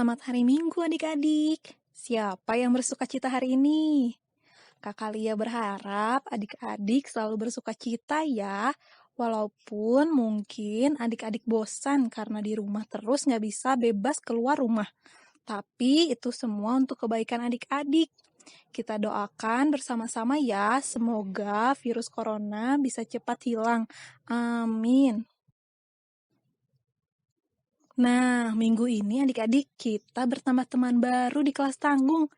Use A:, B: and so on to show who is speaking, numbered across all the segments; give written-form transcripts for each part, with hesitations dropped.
A: Selamat hari Minggu adik-adik. Siapa yang bersukacita hari ini? Kakak Lia berharap adik-adik selalu bersukacita ya. Walaupun mungkin adik-adik bosan karena di rumah terus nggak bisa bebas keluar rumah. Tapi itu semua untuk kebaikan adik-adik. Kita doakan bersama-sama ya, semoga virus corona bisa cepat hilang. Amin. Nah, minggu ini adik-adik kita bertambah teman baru di kelas tanggung.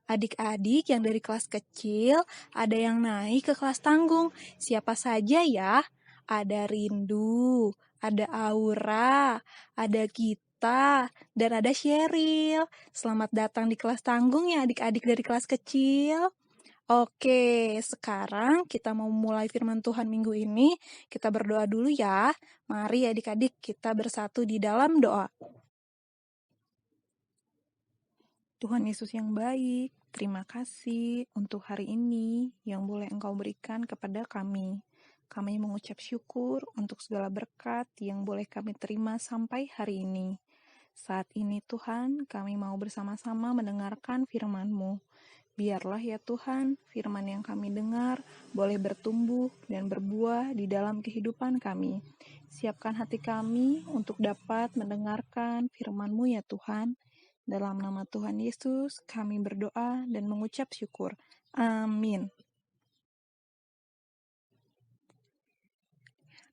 A: Adik-adik yang dari kelas kecil, ada yang naik ke kelas tanggung. Siapa saja ya? Ada Rindu, ada Aura, ada Gita, dan ada Sheryl. Selamat datang di kelas tanggung ya adik-adik dari kelas kecil. Oke, sekarang kita mau mulai firman Tuhan minggu ini. Kita berdoa dulu ya. Mari adik-adik kita bersatu di dalam doa. Tuhan Yesus yang baik, terima kasih untuk hari ini yang boleh Engkau berikan kepada kami. Kami mengucap syukur untuk segala berkat yang boleh kami terima sampai hari ini. Saat ini Tuhan, kami mau bersama-sama mendengarkan firman-Mu. Biarlah ya Tuhan, firman yang kami dengar boleh bertumbuh dan berbuah di dalam kehidupan kami. Siapkan hati kami untuk dapat mendengarkan firman-Mu ya Tuhan. Dalam nama Tuhan Yesus, kami berdoa dan mengucap syukur. Amin.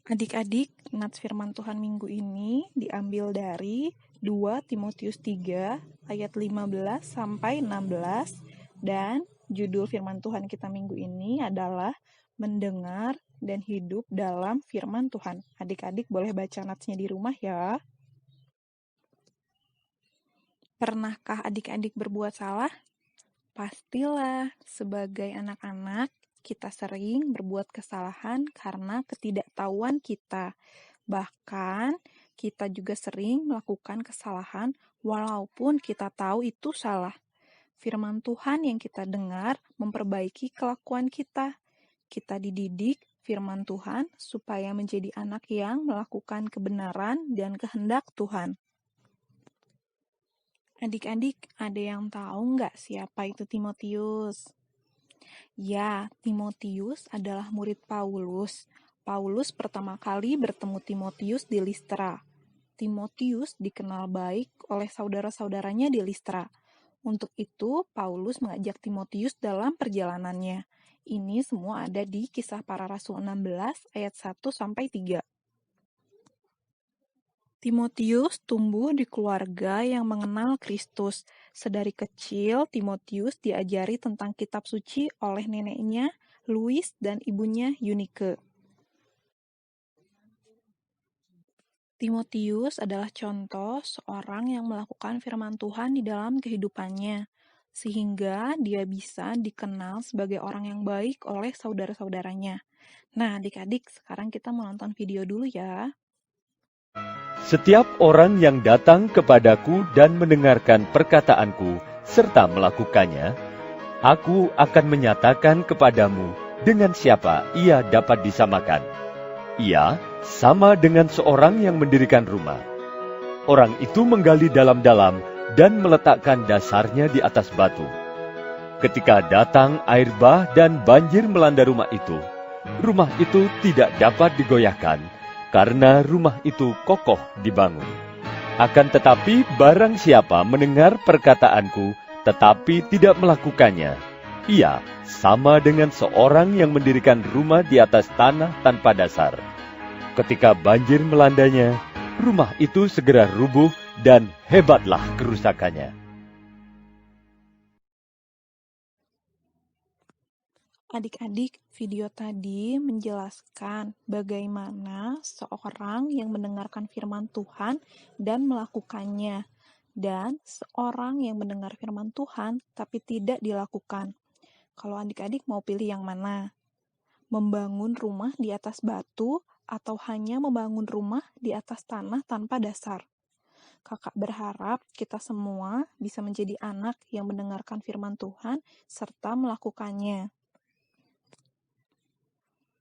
A: Adik-adik, nats firman Tuhan minggu ini diambil dari 2 Timotius 3 ayat 15 sampai 16 dan judul firman Tuhan kita minggu ini adalah mendengar dan hidup dalam firman Tuhan. Adik-adik boleh baca natsnya di rumah ya. Pernahkah adik-adik berbuat salah? Pastilah, sebagai anak-anak, kita sering berbuat kesalahan karena ketidaktahuan kita. Bahkan, kita juga sering melakukan kesalahan walaupun kita tahu itu salah. Firman Tuhan yang kita dengar memperbaiki kelakuan kita. Kita dididik firman Tuhan supaya menjadi anak yang melakukan kebenaran dan kehendak Tuhan. Adik-adik, ada yang tahu nggak siapa itu Timotius? Ya, Timotius adalah murid Paulus. Paulus pertama kali bertemu Timotius di Listra. Timotius dikenal baik oleh saudara-saudaranya di Listra. Untuk itu, Paulus mengajak Timotius dalam perjalanannya. Ini semua ada di Kisah Para Rasul 16 ayat 1-3. Timotius tumbuh di keluarga yang mengenal Kristus. Sedari kecil, Timotius diajari tentang kitab suci oleh neneknya, Louis, dan ibunya, Eunike. Timotius adalah contoh seorang yang melakukan firman Tuhan di dalam kehidupannya, sehingga dia bisa dikenal sebagai orang yang baik oleh saudara-saudaranya. Nah, adik-adik, sekarang kita mau nonton video dulu ya.
B: Setiap orang yang datang kepadaku dan mendengarkan perkataanku serta melakukannya, aku akan menyatakan kepadamu dengan siapa ia dapat disamakan. Ia sama dengan seorang yang mendirikan rumah. Orang itu menggali dalam-dalam dan meletakkan dasarnya di atas batu. Ketika datang air bah dan banjir melanda rumah itu tidak dapat digoyahkan, karena rumah itu kokoh dibangun. Akan tetapi barang siapa mendengar perkataanku tetapi tidak melakukannya, ia sama dengan seorang yang mendirikan rumah di atas tanah tanpa dasar. Ketika banjir melandanya, rumah itu segera rubuh dan hebatlah kerusakannya.
A: Adik-adik, video tadi menjelaskan bagaimana seorang yang mendengarkan firman Tuhan dan melakukannya, dan seorang yang mendengar firman Tuhan tapi tidak dilakukan. Kalau adik-adik mau pilih yang mana? Membangun rumah di atas batu atau hanya membangun rumah di atas tanah tanpa dasar? Kakak berharap kita semua bisa menjadi anak yang mendengarkan firman Tuhan serta melakukannya.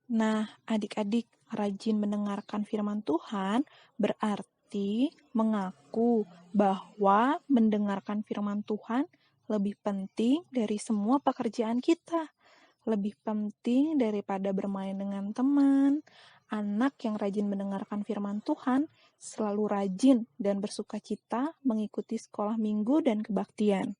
A: Nah, adik-adik, rajin mendengarkan firman Tuhan berarti berarti mengaku bahwa mendengarkan firman Tuhan lebih penting dari semua pekerjaan kita, lebih penting daripada bermain dengan teman. Anak yang rajin mendengarkan firman Tuhan selalu rajin dan bersukacita mengikuti sekolah minggu dan kebaktian.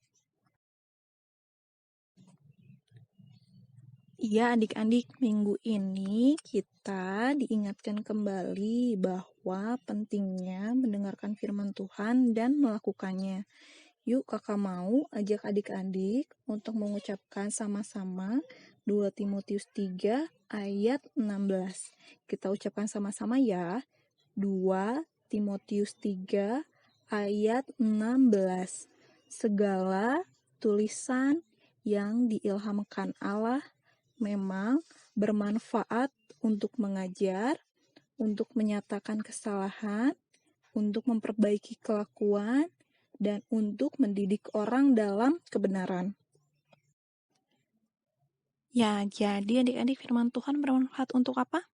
A: Iya, adik-adik, minggu ini kita diingatkan kembali bahwa pentingnya mendengarkan firman Tuhan dan melakukannya. Yuk, kakak mau ajak adik-adik untuk mengucapkan sama-sama 2 Timotius 3 ayat 16. Kita ucapkan sama-sama ya. 2 Timotius 3 ayat 16. Segala tulisan yang diilhamkan Allah memang bermanfaat untuk mengajar, untuk menyatakan kesalahan, untuk memperbaiki kelakuan, dan untuk mendidik orang dalam kebenaran. Ya, jadi adik-adik firman Tuhan bermanfaat untuk apa?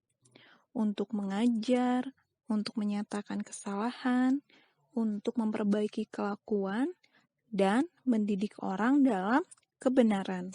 A: Untuk mengajar, untuk menyatakan kesalahan, untuk memperbaiki kelakuan, dan mendidik orang dalam kebenaran.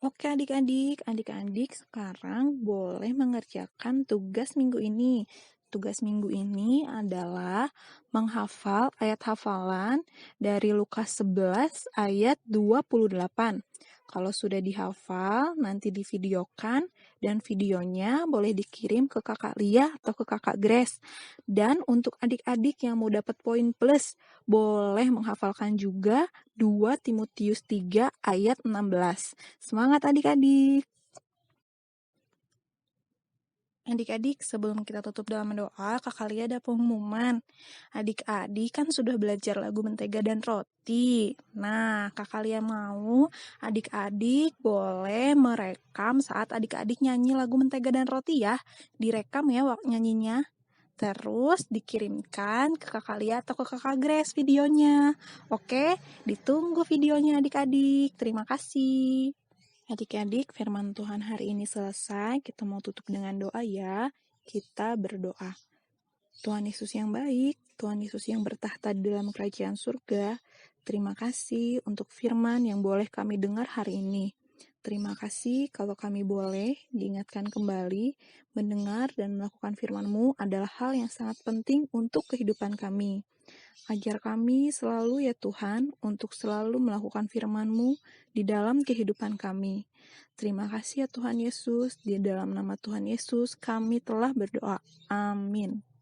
A: Oke adik-adik sekarang boleh mengerjakan tugas minggu ini. Tugas minggu ini adalah menghafal ayat hafalan dari Lukas 11 ayat 28. Kalau sudah dihafal, nanti divideokan dan videonya boleh dikirim ke kakak Lia atau ke kakak Grace. Dan untuk adik-adik yang mau dapat poin plus, boleh menghafalkan juga 2 Timotius 3 ayat 16. Semangat adik-adik! Adik-adik, sebelum kita tutup dalam doa, kakak Lia ada pengumuman. Adik-adik kan sudah belajar lagu Mentega dan Roti. Nah, kakak Lia mau adik-adik boleh merekam saat adik-adik nyanyi lagu Mentega dan Roti ya. Direkam ya nyanyinya. Terus dikirimkan ke kakak Lia atau ke kakak Grace videonya. Oke, ditunggu videonya adik-adik. Terima kasih. Adik-adik, firman Tuhan hari ini selesai. Kita mau tutup dengan doa ya. Kita berdoa. Tuhan Yesus yang baik, Tuhan Yesus yang bertahta di dalam kerajaan surga, terima kasih untuk firman yang boleh kami dengar hari ini. Terima kasih kalau kami boleh diingatkan kembali, mendengar dan melakukan firman-Mu adalah hal yang sangat penting untuk kehidupan kami. Ajar kami selalu ya Tuhan untuk selalu melakukan firman-Mu di dalam kehidupan kami. Terima kasih ya Tuhan Yesus, di dalam nama Tuhan Yesus kami telah berdoa. Amin.